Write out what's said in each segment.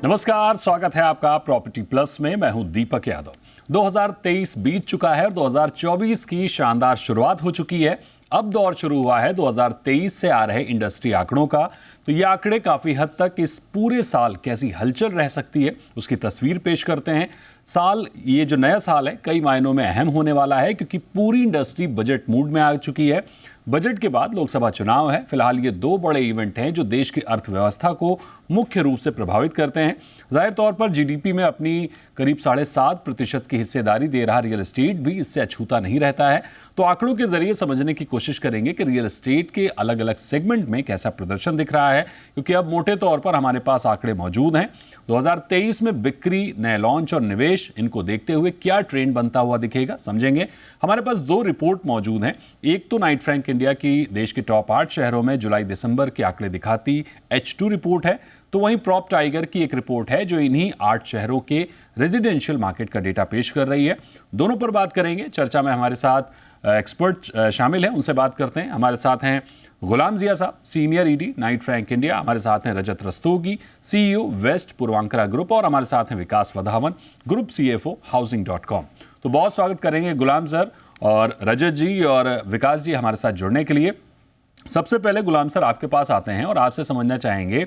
नमस्कार, स्वागत है आपका प्रॉपर्टी प्लस में। मैं हूं दीपक यादव। 2023 बीत चुका है और 2024 की शानदार शुरुआत हो चुकी है। अब दौर शुरू हुआ है 2023 से आ रहे इंडस्ट्री आंकड़ों का। तो ये आंकड़े काफ़ी हद तक इस पूरे साल कैसी हलचल रह सकती है उसकी तस्वीर पेश करते हैं। ये जो नया साल है कई मायनों में अहम होने वाला है, क्योंकि पूरी इंडस्ट्री बजट मूड में आ चुकी है। बजट के बाद लोकसभा चुनाव है। फिलहाल ये दो बड़े इवेंट हैं जो देश की अर्थव्यवस्था को मुख्य रूप से प्रभावित करते हैं। जाहिर तौर पर जीडीपी में अपनी करीब 7.5% की हिस्सेदारी दे रहा रियल एस्टेट भी इससे अछूता नहीं रहता है। तो आंकड़ों के जरिए समझने की कोशिश करेंगे कि रियल एस्टेट के अलग अलग सेगमेंट में कैसा प्रदर्शन दिख रहा है, क्योंकि अब मोटे तौर पर हमारे पास आंकड़े मौजूद हैं। 2023 में बिक्री, नए लॉन्च और निवेश, इनको देखते हुए क्या ट्रेंड बनता हुआ दिखेगा, समझेंगे। हमारे पास दो रिपोर्ट मौजूद हैं। एक तो नाइट फ्रैंक इंडिया की देश के टॉप 8 शहरों में जुलाई दिसंबर के आंकड़े दिखाती H2 रिपोर्ट है, तो वहीं प्रॉप टाइगर की एक रिपोर्ट है जो इन्हीं 8 शहरों के रेजिडेंशियल मार्केट का डेटा पेश कर रही है। दोनों पर बात करेंगे। चर्चा में हमारे साथ एक्सपर्ट शामिल हैं, उनसे बात करते हैं। हमारे साथ हैं गुलाम जिया साहब, senior ED Knight Frank India. हमारे साथ हैं Rajat Rastogi, CEO West Puravankara group, और हमारे साथ हैं विकास वधावन, ग्रुप CFO housing.com। तो बहुत स्वागत करेंगे गुलाम सर और रजत जी और विकास जी हमारे साथ जुड़ने के लिए। सबसे पहले गुलाम सर आपके पास आते हैं और आपसे समझना चाहेंगे,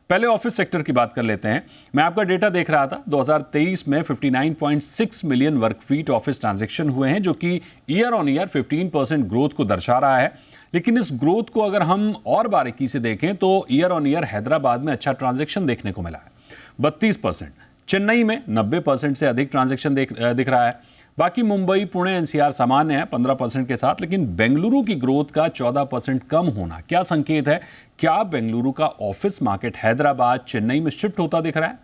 पहले ऑफिस सेक्टर की बात कर लेते हैं। मैं आपका डेटा देख रहा था, 2023 में 59.6 मिलियन वर्ग फीट ऑफिस ट्रांजैक्शन हुए हैं, जो कि ईयर ऑन ईयर 15% ग्रोथ को दर्शा रहा है। लेकिन इस ग्रोथ को अगर हम और बारीकी से देखें तो ईयर ऑन ईयर हैदराबाद में अच्छा ट्रांजैक्शन देखने को मिला है, 32%। चेन्नई में 90% से अधिक ट्रांजैक्शन दिख रहा है। बाकी मुंबई, पुणे, NCR सामान्य है 15% के साथ। लेकिन बेंगलुरु की ग्रोथ का 14% कम होना क्या संकेत है? क्या बेंगलुरु का ऑफिस मार्केट हैदराबाद, चेन्नई में शिफ्ट होता दिख रहा है?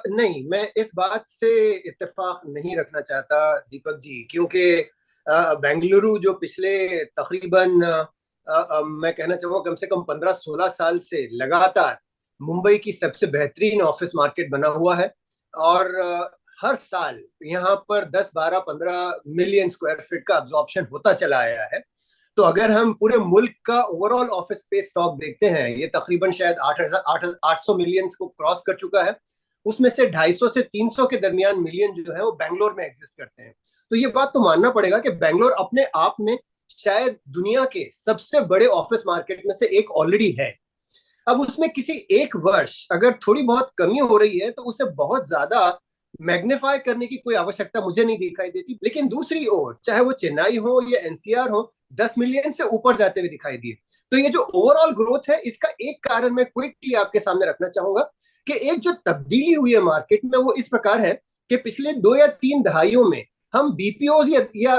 नहीं, मैं इस बात से इत्तेफाक नहीं रखना चाहता दीपक जी, क्योंकि बेंगलुरु जो पिछले तकरीबन मैं कहना चाहूँगा कम से कम 15-16 साल से लगातार मुंबई की सबसे बेहतरीन ऑफिस मार्केट बना हुआ है। और हर साल यहाँ पर 10, 12, 15 मिलियन स्क्वायर फीट का अब्जॉर्प्शन होता चला आया है। तो अगर हम पूरे मुल्क का ओवरऑल ऑफिस स्पेस स्टॉक देखते हैं, ये तकरीबन शायद 800 मिलियन को क्रॉस कर चुका है। उसमें से 250 से 300 के दरमियान मिलियन जो है वो बैंगलोर में एग्जिस्ट करते हैं। तो ये बात तो मानना पड़ेगा कि बैंगलोर अपने आप में शायद दुनिया के सबसे बड़े ऑफिस मार्केट में से एक ऑलरेडी है। अब उसमें किसी एक वर्ष अगर थोड़ी बहुत कमी हो रही है तो उसे बहुत ज्यादा मैग्नीफाई करने की कोई आवश्यकता मुझे नहीं दिखाई देती। लेकिन दूसरी ओर चाहे वो चेन्नई हो या NCR हो, 10 मिलियन से ऊपर जाते हुए दिखाई दिए। तो ये जो ओवरऑल ग्रोथ है, इसका एक कारण मैं क्विकली आपके सामने रखना चाहूंगा कि एक जो तब्दीली हुई है मार्केट में वो इस प्रकार है कि पिछले 2 या 3 दहाइयों में हम BPOs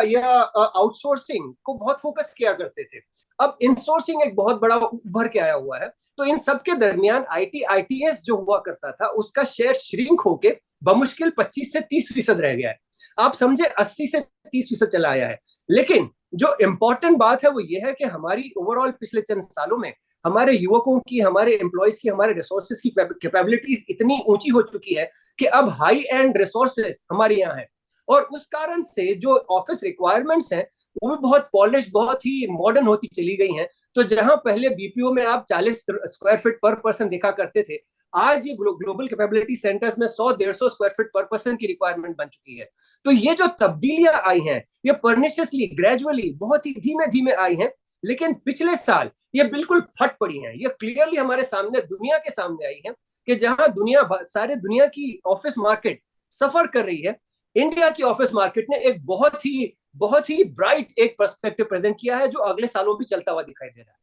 या आउटसोर्सिंग को बहुत फोकस किया करते थे। अब इनसोर्सिंग एक बहुत बड़ा उभर के आया हुआ है। तो इन सब के दरमियान ITS जो हुआ करता था उसका शेयर श्रिंक होके बमुश्किल 25 से 30% रह गया है। आप समझे 80 से 30% चला आया है। लेकिन जो इंपॉर्टेंट बात है वो ये है कि हमारी ओवरऑल पिछले चंद सालों में हमारे युवकों की, हमारे एम्प्लॉयज की, हमारे रिसोर्सेज की कैपेबिलिटीज इतनी ऊंची हो चुकी है कि अब हाई एंड रिसोर्सेज हमारे यहाँ है। और उस कारण से जो ऑफिस रिक्वायरमेंट्स हैं वो भी बहुत पॉलिश, बहुत ही मॉडर्न होती चली गई हैं। तो जहां पहले BPO में आप 40 स्क्वायर फीट पर पर्सन देखा करते थे, आज ये ग्लोबल कैपेबिलिटी सेंटर्स में 100-150 स्क्वायर फीट पर पर्सन की रिक्वायरमेंट बन चुकी है। तो ये जो तब्दीलियां आई हैं ये परनिशियसली, ग्रेजुअली, बहुत ही धीमे धीमे आई हैं। लेकिन पिछले साल ये बिल्कुल फट पड़ी हैं। ये क्लियरली हमारे सामने, दुनिया के सामने आई है कि जहां सारे दुनिया की ऑफिस मार्केट सफर कर रही है, इंडिया की ऑफिस मार्केट ने एक बहुत ही ब्राइट एक पर्सपेक्टिव प्रेजेंट किया है जो अगले सालों भी चलता हुआ दिखाई दे रहा है।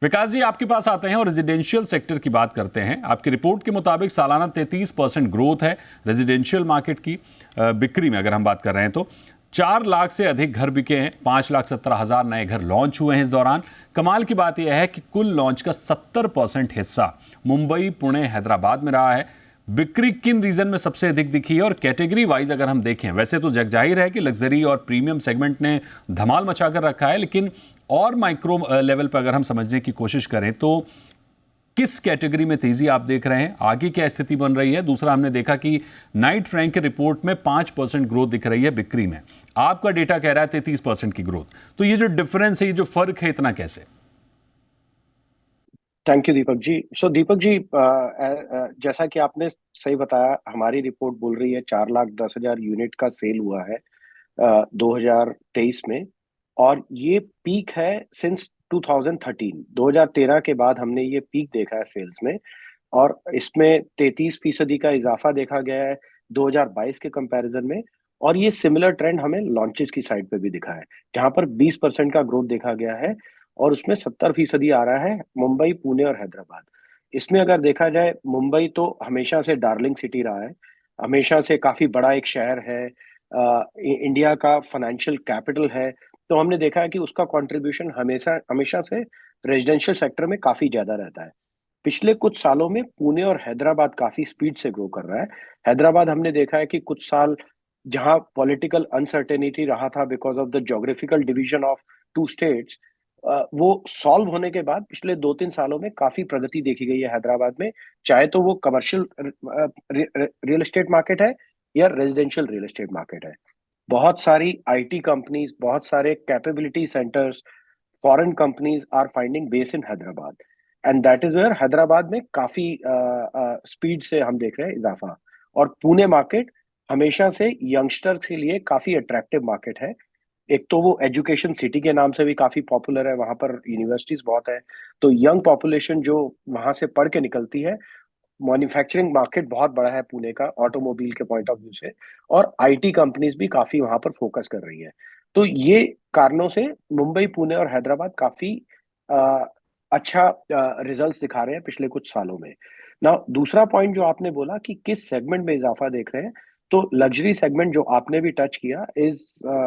विकास जी आपके पास आते हैं और रेजिडेंशियल सेक्टर की बात करते हैं। आपकी रिपोर्ट के मुताबिक सालाना 33% ग्रोथ है रेजिडेंशियल मार्केट की। बिक्री में अगर हम बात कर रहे हैं तो 4 लाख से अधिक घर बिके हैं, 5,17,000 नए घर लॉन्च हुए हैं इस दौरान। कमाल की बात यह है कि कुल लॉन्च का 70% हिस्सा मुंबई, पुणे, हैदराबाद में रहा है। बिक्री किन रीजन में सबसे अधिक दिखी है और कैटेगरी वाइज अगर हम देखें, वैसे तो जग जाहिर है कि लग्जरी और प्रीमियम सेगमेंट ने धमाल मचा कर रखा है, लेकिन और माइक्रो लेवल पर अगर हम समझने की कोशिश करें तो किस कैटेगरी में तेजी आप देख रहे हैं, आगे क्या स्थिति बन रही है? दूसरा, हमने देखा कि नाइट फ्रैंक के रिपोर्ट में 5% ग्रोथ दिख रही है बिक्री में, आपका डेटा कह रहा है 33% की ग्रोथ। तो ये जो डिफरेंस है, ये जो फर्क है, इतना कैसे? Thank you Deepak ji. सो दीपक जी, जैसा कि आपने सही बताया, हमारी रिपोर्ट बोल रही है 4,10,000 यूनिट का सेल हुआ है 2023 में। और ये पीक है सिंस 2013। 2013 के बाद हमने ये पीक देखा है सेल्स में। और इसमें 33% का इजाफा देखा गया है 2022 के कंपैरिजन में। और ये सिमिलर ट्रेंड हमें लॉन्चेस की साइड पे भी दिखा है, जहां पर 20% का ग्रोथ देखा गया है। और उसमें 70% आ रहा है मुंबई, पुणे और हैदराबाद। इसमें अगर देखा जाए, मुंबई तो हमेशा से डार्लिंग सिटी रहा है, हमेशा से काफी बड़ा एक शहर है, इंडिया का फाइनेंशियल कैपिटल है। तो हमने देखा है कि उसका कंट्रीब्यूशन हमेशा हमेशा से रेजिडेंशियल सेक्टर में काफी ज्यादा रहता है। पिछले कुछ सालों में पुणे और हैदराबाद काफी स्पीड से ग्रो कर रहा है। हैदराबाद हमने देखा है कि कुछ साल जहां पॉलिटिकल अनसर्टेनिटी रहा था because of the geographical division of two states, वो सॉल्व होने के बाद पिछले 2-3 सालों में काफी प्रगति देखी गई है हैदराबाद में। चाहे तो वो कमर्शियल रियल एस्टेट मार्केट है या रेजिडेंशियल रियल एस्टेट मार्केट है। बहुत सारी आईटी कंपनीज, बहुत सारे capability centres, foreign companies are finding base in Hyderabad. And that is where Hyderabad में काफी स्पीड से हम देख रहे हैं इजाफा। और पुणे मार्केट हमेशा से यंगस्टर्स के लिए काफी अट्रैक्टिव मार्केट है। एक तो वो एजुकेशन सिटी के नाम से भी काफी पॉपुलर है, वहां पर यूनिवर्सिटीज बहुत है। तो यंग पॉपुलेशन जो वहां से पढ़ के निकलती है, मैन्युफैक्चरिंग मार्केट बहुत बड़ा है पुणे का ऑटोमोबाइल के पॉइंट ऑफ व्यू से। और आईटी कंपनीज भी काफी वहां पर फोकस कर रही है। तो ये कारणों से मुंबई, पुणे और हैदराबाद काफी अ, अच्छा रिजल्ट्स दिखा रहे हैं पिछले कुछ सालों में। ना दूसरा पॉइंट जो आपने बोला कि किस सेगमेंट में इजाफा देख रहे हैं, तो लग्जरी सेगमेंट जो आपने भी टच किया इज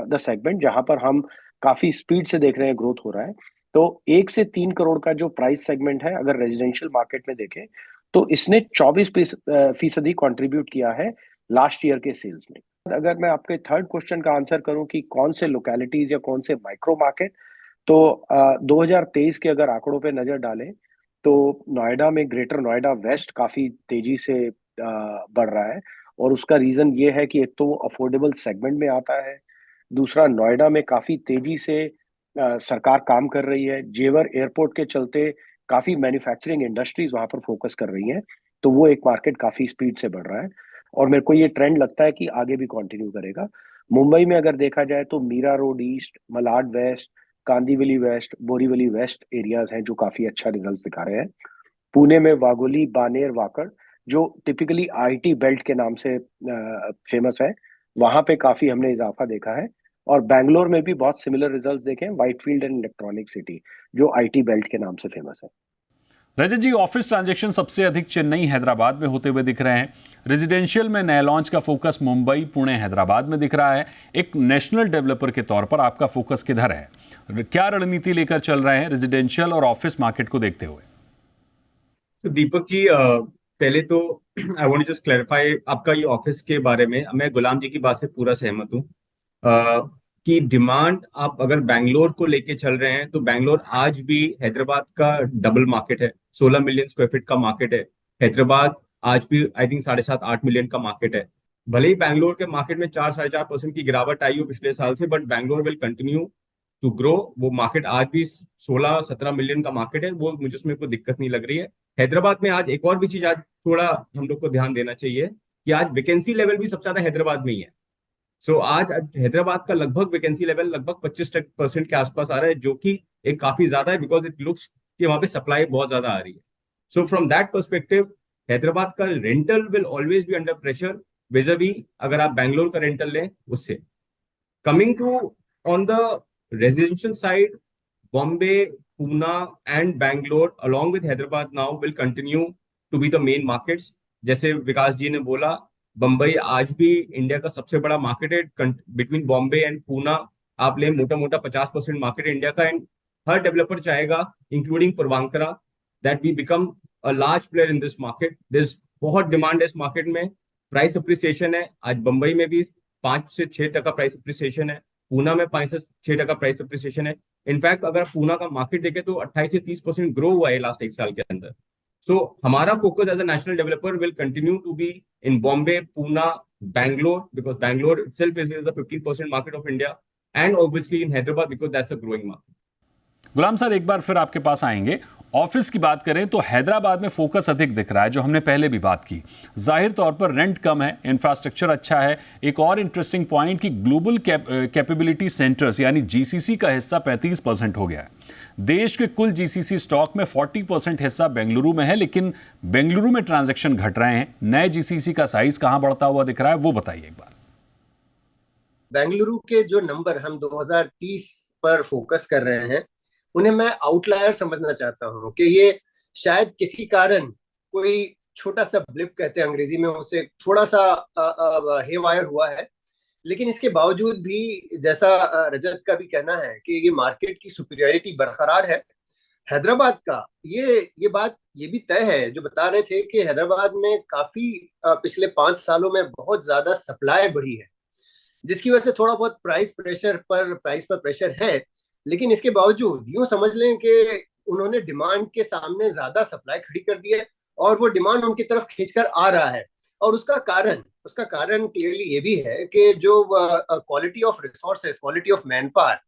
द सेगमेंट जहां पर हम काफी स्पीड से देख रहे हैं ग्रोथ हो रहा है। तो 1 से 3 करोड़ का जो प्राइस सेगमेंट है, अगर रेजिडेंशियल मार्केट में देखें, तो इसने 24% कंट्रीब्यूट किया है लास्ट ईयर के सेल्स में। अगर मैं आपके थर्ड क्वेश्चन का आंसर करूं कि कौन से लोकेलिटीज या कौन से माइक्रो मार्केट, तो 2023 के अगर आंकड़ों पे नजर डालें, तो नोएडा में, ग्रेटर नोएडा वेस्ट काफी तेजी से बढ़ रहा है। और उसका रीजन ये है कि एक तो वो अफोर्डेबल सेगमेंट में आता है, दूसरा नोएडा में काफी तेजी से सरकार काम कर रही है। जेवर एयरपोर्ट के चलते काफी मैन्युफैक्चरिंग इंडस्ट्रीज वहां पर फोकस कर रही हैं। तो वो एक मार्केट काफी स्पीड से बढ़ रहा है। और मेरे को ये ट्रेंड लगता है कि आगे भी कंटिन्यू करेगा। मुंबई में अगर देखा जाए तो Mira road east, Malad west, Kandivali west, Borivali west areas हैं जो काफी अच्छा रिजल्ट दिखा रहे हैं। पुणे में वागोली, बानेर, वाकड़, जो टिपिकली आईटी बेल्ट के नाम से फेमस है, वहां पे काफी हमने इजाफा देखा है। और बैंगलोर में भी बहुत सिमिलर रिजल्ट्स देखे हैं, व्हाइटफील्ड एंड इलेक्ट्रॉनिक सिटी, जो आईटी बेल्ट के नाम से फेमस है। रजत जी, ऑफिस ट्रांजैक्शन सबसे अधिक चेन्नई, हैदराबाद में होते हुए दिख रहे हैं। रेजिडेंशियल में नए लॉन्च का फोकस मुंबई, पुणे, हैदराबाद में दिख रहा है। एक नेशनल डेवलपर के तौर पर आपका फोकस किधर है? क्या रणनीति लेकर चल रहे हैं रेजिडेंशियल और ऑफिस मार्केट को देखते हुए? तो दीपक जी, पहले तो आई वांट जस्ट क्लैरिफाई आपका ये ऑफिस के बारे में। मैं गुलाम जी की बात से पूरा सहमत हूँ कि डिमांड, आप अगर बैंगलोर को लेके चल रहे हैं तो बैंगलोर आज भी हैदराबाद का डबल मार्केट है। 16 मिलियन स्क्वायर फीट का मार्केट है। हैदराबाद आज भी आई थिंक 7.5-8 मिलियन का मार्केट है। भले ही बैंगलोर के मार्केट में 4-4.5% की गिरावट आई हो पिछले साल से, but Bangalore will continue to grow. वो मार्केट आज भी 16-17 मिलियन का मार्केट है। वो मुझे उसमें कोई दिक्कत नहीं लग रही है। हैदराबाद में आज एक और भी चीज आज थोड़ा हम लोग को ध्यान देना चाहिए कि आज वैकेंसी लेवल भी सबसे ज्यादा हैदराबाद में ही है। सो आज हैदराबाद का लगभग वैकेंसी लेवल लगभग 25% के आसपास आ रहा है, जो कि एक काफी ज्यादा है, बिकॉज इट लुक्स कि वहां पे सप्लाई बहुत ज्यादा आ रही है। So from that perspective Hyderabad का rental will always be under pressure vis a vis अगर आप बैंगलोर का रेंटल लें उससे। Coming to on the residential side, Bombay, Pune, and Bangalore, along with Hyderabad now, will continue to be the main markets. जैसे विकास जी ने बोला, बम्बई आज भी इंडिया का सबसे बड़ा मार्केट है। बिटवीन बॉम्बे एंड पूना आप ले मोटा मोटा 50% मार्केट है इंडिया का। एंड हर डेवलपर चाहेगा, including Puravankara, that we become a large player in this market. This बहुत डिमांड है इस मार्केट में। प्राइस अप्रिसिएशन है आज बम्बई में भी 5 से 6% प्राइस अप्रिसिएशन है। पूना में 5 से 6% प्राइस अप्रिसिएशन है। इनफैक्ट अगर पूना का मार्केट देखें तो 28 से 30% ग्रो हुआ है लास्ट एक साल के अंदर। सो हमारा focus as a national developer will continue to be in Bombay, Poona, Bangalore, because Bangalore itself is the 15% market of India, and obviously in Hyderabad because that's a growing market. Ghulam sir, एक बार फिर आपके पास आएंगे। ऑफिस की बात करें तो हैदराबाद में फोकस अधिक दिख रहा है, जो हमने पहले भी बात की। जाहिर तौर पर रेंट कम है, इंफ्रास्ट्रक्चर अच्छा है। एक और इंटरेस्टिंग पॉइंट कि ग्लोबल कैपेबिलिटी सेंटर्स यानी जीसीसी का हिस्सा 35% हो गया है। देश के कुल जीसीसी स्टॉक में 40% हिस्सा बेंगलुरु में है, लेकिन बेंगलुरु में ट्रांजैक्शन घट रहे हैं। नए जीसीसी का साइज कहां बढ़ता हुआ दिख रहा है, वो बताइए एक बार। बेंगलुरु के जो नंबर हम 2030 पर फोकस कर रहे हैं, उन्हें मैं आउटलायर समझना चाहता हूं कि ये शायद किसी कारण कोई छोटा सा ब्लिप कहते हैं अंग्रेजी में, उसे थोड़ा सा हेवायर हुआ है। लेकिन इसके बावजूद भी जैसा रजत का भी कहना है कि ये मार्केट की सुपीरियरिटी बरकरार है। हैदराबाद का ये बात ये भी तय है, जो बता रहे थे कि हैदराबाद में काफी पिछले 5 सालों में बहुत ज्यादा सप्लाई बढ़ी है, जिसकी वजह से थोड़ा बहुत प्राइस पर प्रेशर है। लेकिन इसके बावजूद यूं समझ लें कि उन्होंने डिमांड के सामने ज्यादा सप्लाई खड़ी कर दी है और वो डिमांड उनकी तरफ खींचकर आ रहा है। और उसका कारण क्लियरली ये भी है कि जो quality of resources, quality of man power,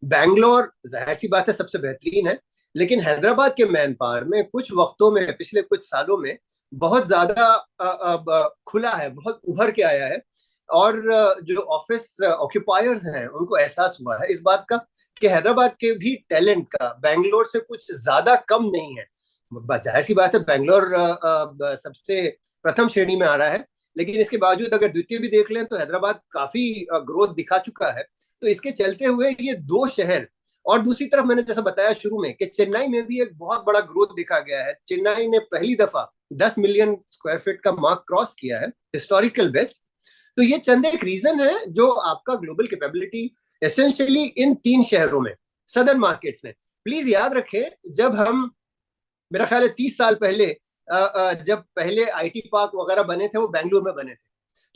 Bangalore जाहिर सी बात है सबसे बेहतरीन है, लेकिन हैदराबाद के मैन पावर में कुछ वक्तों में, पिछले कुछ सालों में बहुत ज्यादा खुला है, बहुत उभर के आया है। और जो ऑफिस ऑक्यूपायर्स हैं उनको एहसास हुआ है इस बात का कि हैदराबाद के भी टैलेंट का बैंगलोर से कुछ ज्यादा कम नहीं है। जाहिर सी बात है बैंगलोर सबसे प्रथम श्रेणी में आ रहा है, लेकिन इसके बावजूद अगर द्वितीय भी देख लें तो हैदराबाद काफी ग्रोथ दिखा चुका है। तो इसके चलते हुए ये दो शहर, और दूसरी तरफ मैंने जैसा बताया शुरू में कि चेन्नई में भी एक बहुत बड़ा ग्रोथ देखा गया है। चेन्नई ने पहली दफा 10 मिलियन स्क्वायर फीट का मार्क क्रॉस किया है, हिस्टोरिकल बेस्ट। तो ये चंद एक रीजन है जो आपका ग्लोबल कैपेबिलिटी एसेंशियली इन 3 शहरों में, सदर्न मार्केट्स में। प्लीज याद रखें, जब हम, मेरा ख्याल है 30 साल पहले जब पहले आईटी पार्क वगैरह बने थे वो बेंगलुरु में बने थे।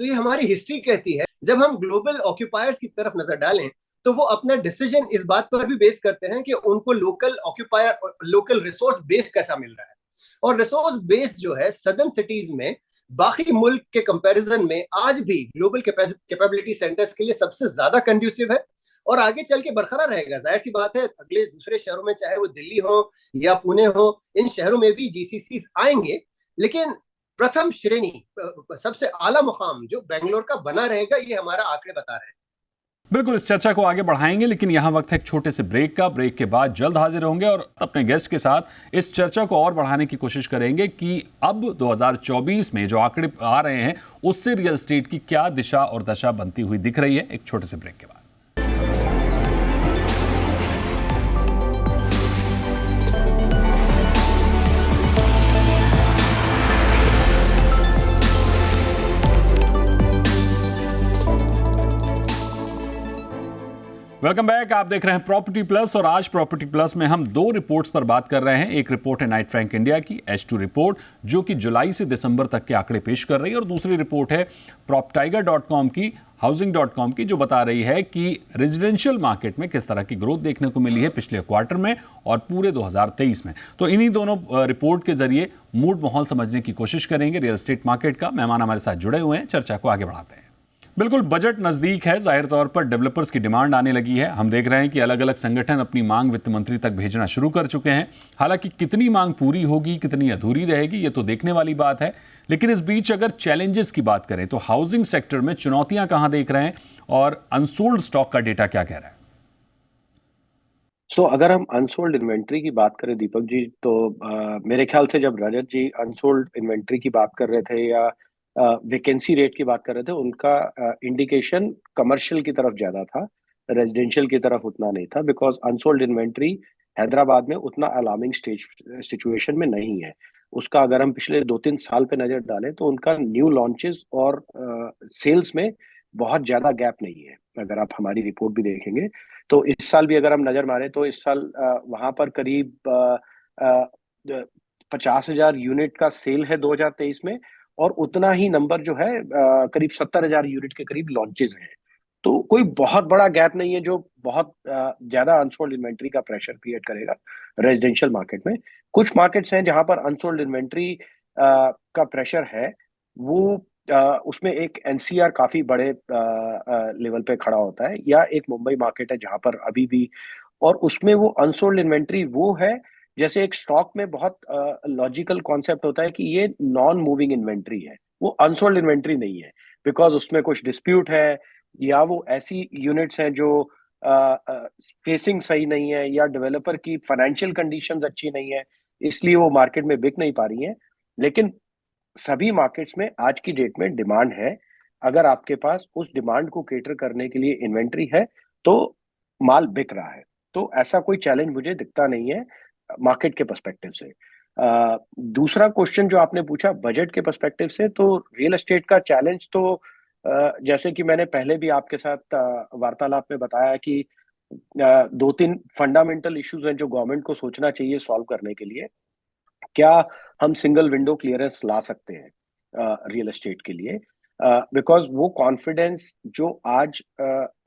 तो ये हमारी हिस्ट्री कहती है, जब हम ग्लोबल ऑक्यूपायर्स की तरफ नजर डालें तो वो अपना डिसीजन इस बात पर भी बेस करते हैं कि उनको local occupier, local resource base कैसा मिल रहा है। और रिसोर्स बेस जो है सदर्न सिटीज में बाकी मुल्क के कंपैरिजन में आज भी ग्लोबल कैपेबिलिटी सेंटर्स के लिए सबसे ज्यादा कंड्यूसिव है और आगे चल के बरकरार रहेगा। जाहिर सी बात है अगले दूसरे शहरों में, चाहे वो दिल्ली हो या पुणे हो, इन शहरों में भी जीसीसी आएंगे, लेकिन प्रथम श्रेणी, सबसे आला मुकाम जो बेंगलोर का बना रहेगा, ये हमारा आंकड़े बता रहे हैं। बिल्कुल, इस चर्चा को आगे बढ़ाएंगे, लेकिन यहां वक्त है एक छोटे से ब्रेक का। ब्रेक के बाद जल्द हाजिर होंगे और अपने गेस्ट के साथ इस चर्चा को और बढ़ाने की कोशिश करेंगे कि अब 2024 में जो आंकड़े आ रहे हैं उससे रियल एस्टेट की क्या दिशा और दशा बनती हुई दिख रही है। एक छोटे से ब्रेक के बाद। वेलकम बैक, आप देख रहे हैं प्रॉपर्टी प्लस और आज प्रॉपर्टी प्लस में हम 2 रिपोर्ट्स पर बात कर रहे हैं। एक रिपोर्ट है नाइट फ्रैंक इंडिया की H2 रिपोर्ट, जो कि जुलाई से दिसंबर तक के आंकड़े पेश कर रही है, और दूसरी रिपोर्ट है proptiger.com की, housing.com की, जो बता रही है कि रेजिडेंशियल मार्केट में किस तरह की ग्रोथ देखने को मिली है पिछले क्वार्टर में और पूरे 2023 में। तो इन्हीं दोनों रिपोर्ट के जरिए मूड माहौल समझने की कोशिश करेंगे रियल एस्टेट मार्केट का। मेहमान हमारे साथ जुड़े हुए हैं, चर्चा को आगे बढ़ाते हैं। बिल्कुल, बजट नजदीक है, जाहिर तौर पर डेवलपर्स की डिमांड आने लगी है। हम देख रहे हैं कि अलग अलग संगठन अपनी मांग वित्त मंत्री तक भेजना शुरू कर चुके हैं। हालांकि कितनी मांग पूरी होगी, कितनी अधूरी रहेगी, ये तो देखने वाली बात है। लेकिन इस बीच अगर चैलेंजेस की बात करें तो हाउसिंग सेक्टर में चुनौतियां कहां देख रहे हैं और अनसोल्ड स्टॉक का डेटा क्या कह रहा है? अगर हम अनसोल्ड इन्वेंट्री की बात करें दीपक जी, तो मेरे ख्याल से जब रजत जी अनसोल्ड इन्वेंट्री की बात कर रहे थे या वैकेंसी रेट की बात कर रहे थे, उनका इंडिकेशन कमर्शियल की तरफ ज्यादा था, रेजिडेंशियल की तरफ उतना नहीं था। बिकॉज अनसोल्ड इन्वेंट्री हैदराबाद में उतना अलार्मिंग सिचुएशन में नहीं है। उसका अगर हम पिछले 2-3 साल पे नजर डालें तो उनका न्यू लॉन्चेस और सेल्स में बहुत ज्यादा गैप नहीं है। अगर आप हमारी रिपोर्ट भी देखेंगे तो इस साल भी अगर हम नजर मारें तो इस साल वहां पर करीब 50,000 यूनिट का सेल है 2023 में, और उतना ही नंबर जो है करीब 70,000 यूनिट के करीब लॉन्चेस हैं। तो कोई बहुत बड़ा गैप नहीं है जो बहुत ज्यादा अनसोल्ड इन्वेंट्री का प्रेशर क्रिएट करेगा रेजिडेंशियल मार्केट में। कुछ मार्केट्स हैं जहां पर अनसोल्ड इन्वेंट्री का प्रेशर है, वो उसमें एक एनसीआर काफी बड़े लेवल पे खड़ा होता है, या एक मुंबई मार्केट है जहां पर अभी भी, और उसमें वो अनसोल्ड इन्वेंट्री वो है जैसे एक स्टॉक में बहुत लॉजिकल कॉन्सेप्ट होता है कि ये नॉन मूविंग इन्वेंट्री है, वो अनसोल्ड इन्वेंट्री नहीं है, बिकॉज उसमें कुछ डिस्प्यूट है, या वो ऐसी यूनिट्स हैं जो फेसिंग सही नहीं है, या डेवलपर की फाइनेंशियल कंडीशंस अच्छी नहीं है, इसलिए वो मार्केट में बिक नहीं पा रही हैं। लेकिन सभी मार्केट्स में आज की डेट में डिमांड है। अगर आपके पास उस डिमांड को केटर करने के लिए इन्वेंट्री है तो माल बिक रहा है। तो ऐसा कोई चैलेंज मुझे दिखता नहीं है मार्केट के पर्सपेक्टिव से। दूसरा क्वेश्चन जो आपने पूछा बजट के पर्सपेक्टिव से, तो रियल एस्टेट का चैलेंज तो जैसे कि मैंने पहले भी आपके साथ वार्तालाप में बताया कि दो तीन फंडामेंटल इश्यूज हैं जो गवर्नमेंट को सोचना चाहिए सॉल्व करने के लिए। क्या हम सिंगल विंडो क्लियरेंस ला सकते हैं रियल एस्टेट के लिए? बिकॉज वो कॉन्फिडेंस जो आज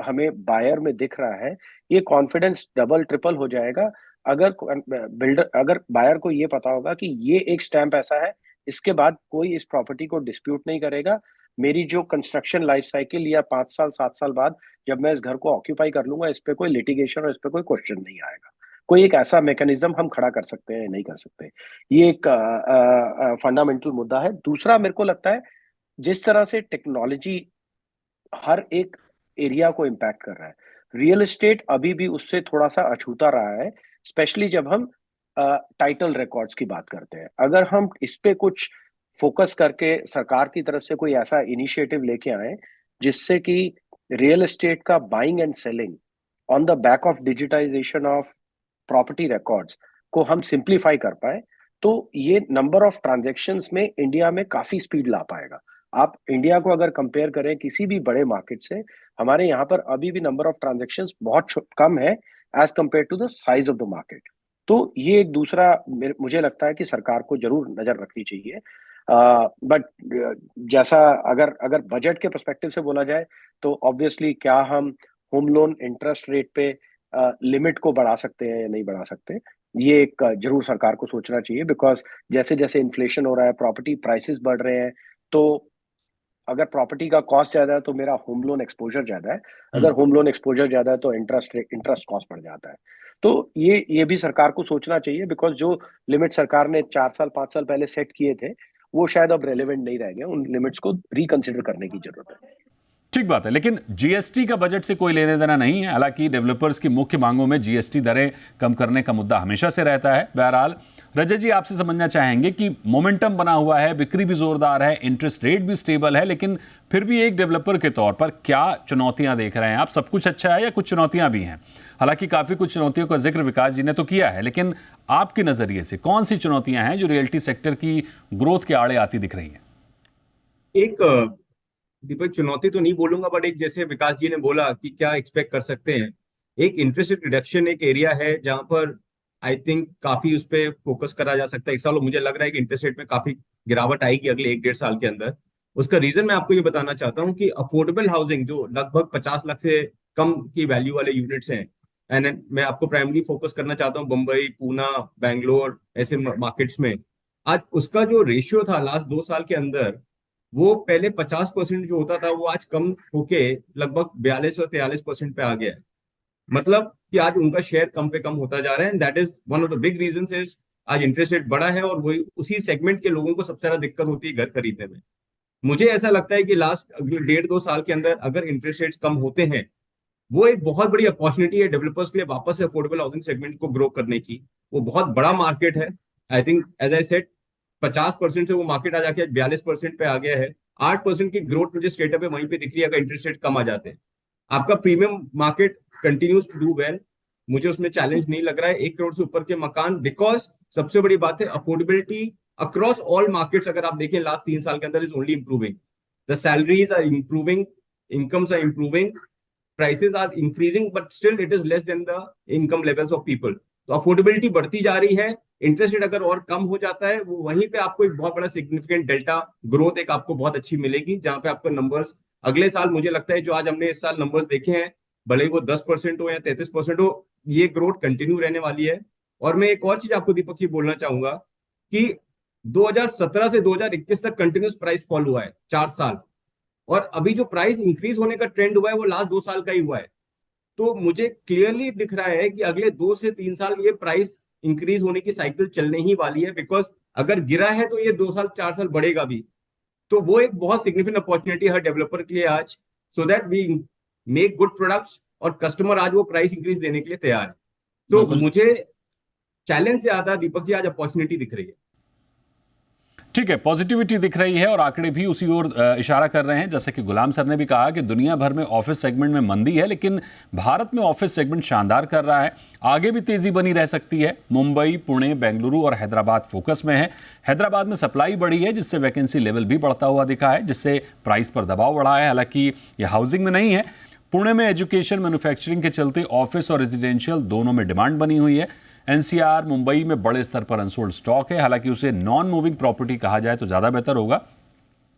हमें बायर में दिख रहा है, ये कॉन्फिडेंस डबल ट्रिपल हो जाएगा अगर बिल्डर, अगर बायर को ये पता होगा कि ये एक स्टैंप ऐसा है, इसके बाद कोई इस प्रॉपर्टी को डिस्प्यूट नहीं करेगा। मेरी जो कंस्ट्रक्शन लाइफ साइकिल या 5 साल 7 साल बाद जब मैं इस घर को ऑक्यूपाई कर लूंगा, इस पे कोई लिटिगेशन और इस पे कोई क्वेश्चन नहीं आएगा। कोई एक ऐसा मैकेनिज्म हम खड़ा कर सकते हैं, नहीं कर सकते। ये एक फंडामेंटल मुद्दा है। दूसरा, मेरे को लगता है जिस तरह से टेक्नोलॉजी हर एक एरिया को इम्पैक्ट कर रहा है, रियल एस्टेट अभी भी उससे थोड़ा सा अछूता रहा है, स्पेशली जब हम टाइटल रिकॉर्ड्स की बात करते हैं। अगर हम इस पे कुछ फोकस करके सरकार की तरफ से कोई ऐसा इनिशिएटिव लेके आए जिससे कि रियल एस्टेट का buying and selling on the back of digitisation of property records को हम सिंप्लीफाई कर पाए, तो ये नंबर ऑफ ट्रांजैक्शंस में इंडिया में काफी स्पीड ला पाएगा। आप इंडिया को अगर कंपेयर करें किसी भी बड़े मार्केट से, हमारे यहाँ पर अभी भी नंबर ऑफ ट्रांजैक्शंस बहुत कम है as compare to the size of the market. तो ये एक दूसरा मुझे लगता है कि सरकार को जरूर नजर रखनी चाहिए। बट जैसा अगर अगर बजट के पर्सपेक्टिव से बोला जाए, तो ऑब्वियसली क्या हम होम लोन इंटरेस्ट रेट पे लिमिट को बढ़ा सकते हैं या नहीं बढ़ा सकते, ये एक जरूर सरकार को सोचना चाहिए। बिकॉज जैसे जैसे इन्फ्लेशन हो रहा है, प्रॉपर्टी प्राइसेस बढ़ रहे हैं, तो अगर प्रॉपर्टी का कॉस्ट ज्यादा है तो मेरा होम लोन एक्सपोजर ज्यादा है, अगर होम लोन एक्सपोजर ज्यादा है तो इंटरेस्ट कॉस्ट बढ़ जाता है। तो ये भी सरकार को सोचना चाहिए, बिकॉज जो लिमिट सरकार ने 4 साल 5 साल पहले सेट किए थे वो शायद अब रेलेवेंट नहीं रह गए। उन लिमिट्स को रिकंसिडर करने की जरूरत है। ठीक बात है, लेकिन जीएसटी का बजट से कोई लेने देना नहीं है। हालांकि डेवलपर्स की मुख्य मांगों में जीएसटी दरें कम करने का मुद्दा हमेशा से रहता है। बहरहाल रजत जी, आपसे समझना चाहेंगे कि मोमेंटम बना हुआ है, बिक्री भी जोरदार है, इंटरेस्ट रेट भी स्टेबल है, लेकिन फिर भी एक डेवलपर के तौर पर क्या चुनौतियां देख रहे हैं आप? सब कुछ अच्छा है या कुछ चुनौतियां भी हैं? हालांकि काफी कुछ चुनौतियों का जिक्र विकास जी ने तो किया है, लेकिन आपके नजरिए से कौन सी चुनौतियां हैं जो रियल्टी सेक्टर की ग्रोथ के आड़े आती दिख रही हैं? एक दीपक, चुनौती तो नहीं बोलूंगा, बट एक जैसे विकास जी ने बोला कि क्या एक्सपेक्ट कर सकते हैं, एक इंटरेस्ट रेट रिडक्शन एक एरिया है जहां पर आई थिंक काफी उस पर फोकस करा जा सकता है। इस साल मुझे लग रहा है कि इंटरेस्ट रेट में काफी गिरावट आएगी अगले 1 डेढ़ साल के अंदर। उसका रीजन मैं आपको ये बताना चाहता हूँ कि अफोर्डेबल हाउसिंग जो लगभग 50 लाख से कम की वैल्यू वाले यूनिट्स हैं, एंड मैं आपको प्राइमरी फोकस करना चाहता हूँ मुंबई, पूना, बैंगलोर ऐसे मार्केट्स में। आज उसका जो रेशियो था लास्ट 2 साल के अंदर, वो पहले 50% जो होता था वो आज कम होके लगभग 42 और 43% पे आ गया है। मतलब कि आज उनका शेयर कम पे कम होता जा रहा है, and that is one of the big reasons is आज इंटरेस्ट रेट बढ़ा है, और वही उसी सेगमेंट के लोगों को सबसे ज्यादा दिक्कत होती है घर खरीदने में। मुझे ऐसा लगता है कि लास्ट 1.5 2 साल के अंदर अगर इंटरेस्ट रेट्स कम होते हैं, वो एक बहुत बड़ी अपॉर्चुनिटी है डेवलपर्स के लिए वापस से अफोर्डेबल हाउसिंग सेगमेंट को ग्रो करने की। वो बहुत बड़ा मार्केट है। I think as I said 50% से वो मार्केट आ जाके 42% पे आ गया है। 8% की ग्रोथ मुझे स्टेटअप है वहीं पे दिख रही है अगर इंटरेस्ट रेट कम आ जाते हैं। आपका premium market continues to do well, मुझे उसमें चैलेंज नहीं लग रहा है। 1 करोड़ से ऊपर के मकान, बिकॉज सबसे बड़ी बात है अफोर्डेबिलिटी अक्रॉस ऑल मार्केट्स। अगर आप देखें लास्ट 3 साल के अंदर is only improving, the salaries are improving, incomes are improving, prices are increasing, but still it is less than the income levels of people. तो अफोर्डेबिलिटी बढ़ती जा रही है। इंटरेस्ट रेट अगर और कम हो जाता है, वो वहीं पे आपको एक बहुत बड़ा सिग्निफिकेंट डेल्टा ग्रोथ एक आपको बहुत अच्छी मिलेगी, जहां पे आपका नंबर्स अगले साल, मुझे लगता है जो आज हमने इस साल नंबर्स देखे हैं, भले ही वो 10% हो या 33% हो, ये ग्रोथ कंटिन्यू रहने वाली है। और मैं एक और चीज आपको दीपक जी बोलना चाहूंगा कि 2017 से 2021 तक कंटिन्यूस प्राइस फॉल हुआ है 4 साल, और अभी जो प्राइस इंक्रीज होने का ट्रेंड हुआ है वो लास्ट 2 साल का ही हुआ है। तो मुझे क्लियरली दिख रहा है कि अगले 2 से 3 साल ये प्राइस इंक्रीज होने की साइकिल चलने ही वाली है, बिकॉज अगर गिरा है तो ये 2 साल 4 साल बढ़ेगा भी। तो वो एक बहुत सिग्निफिकेंट अपॉर्चुनिटी है हर डेवलपर के लिए आज, so that we make good products, और कस्टमर आज वो प्राइस इंक्रीज देने के लिए तैयार है। तो बिल्कुल। मुझे चैलेंज से ज्यादा दीपक जी आज अपॉर्चुनिटी दिख रही है। ठीक है, पॉजिटिविटी दिख रही है और आंकड़े भी उसी ओर इशारा कर रहे हैं। जैसे कि गुलाम सर ने भी कहा कि दुनिया भर में ऑफिस सेगमेंट में मंदी है, लेकिन भारत में ऑफिस सेगमेंट शानदार कर रहा है। आगे भी तेजी बनी रह सकती है। मुंबई, पुणे, बेंगलुरु और हैदराबाद फोकस में है। हैदराबाद में सप्लाई बढ़ी है, जिससे वैकेंसी लेवल भी बढ़ता हुआ दिखा है, जिससे प्राइस पर दबाव बढ़ा है। हालांकि यह हाउसिंग में नहीं है। पुणे में एजुकेशन, मैन्युफैक्चरिंग के चलते ऑफिस और रेजिडेंशियल दोनों में डिमांड बनी हुई है। एनसीआर मुंबई में बड़े स्तर पर अनसोल्ड स्टॉक है। हालांकि उसे नॉन मूविंग प्रॉपर्टी कहा जाए तो ज़्यादा बेहतर होगा।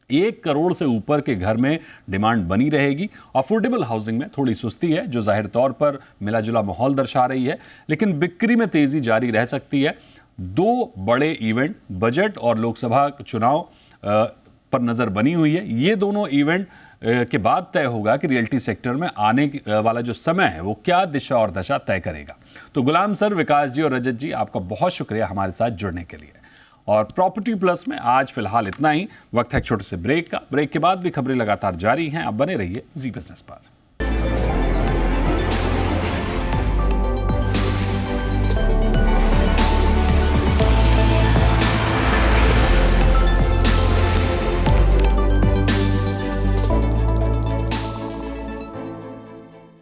1 करोड़ से ऊपर के घर में डिमांड बनी रहेगी। अफोर्डेबल हाउसिंग में थोड़ी सुस्ती है, जो जाहिर तौर पर मिला जुला माहौल दर्शा रही है, लेकिन बिक्री में तेजी जारी रह सकती है। 2 बड़े इवेंट, बजट और लोकसभा चुनाव पर नज़र बनी हुई है। ये दोनों इवेंट के बाद तय होगा कि रियल्टी सेक्टर में आने वाला जो समय है वो क्या दिशा और दशा तय करेगा। तो गुलाम सर, विकास जी और रजत जी, आपका बहुत शुक्रिया हमारे साथ जुड़ने के लिए। और प्रॉपर्टी प्लस में आज फिलहाल इतना ही। वक्त है एक छोटे से ब्रेक का। ब्रेक के बाद भी खबरें लगातार जारी हैं। आप बने रहिए जी बिजनेस पर।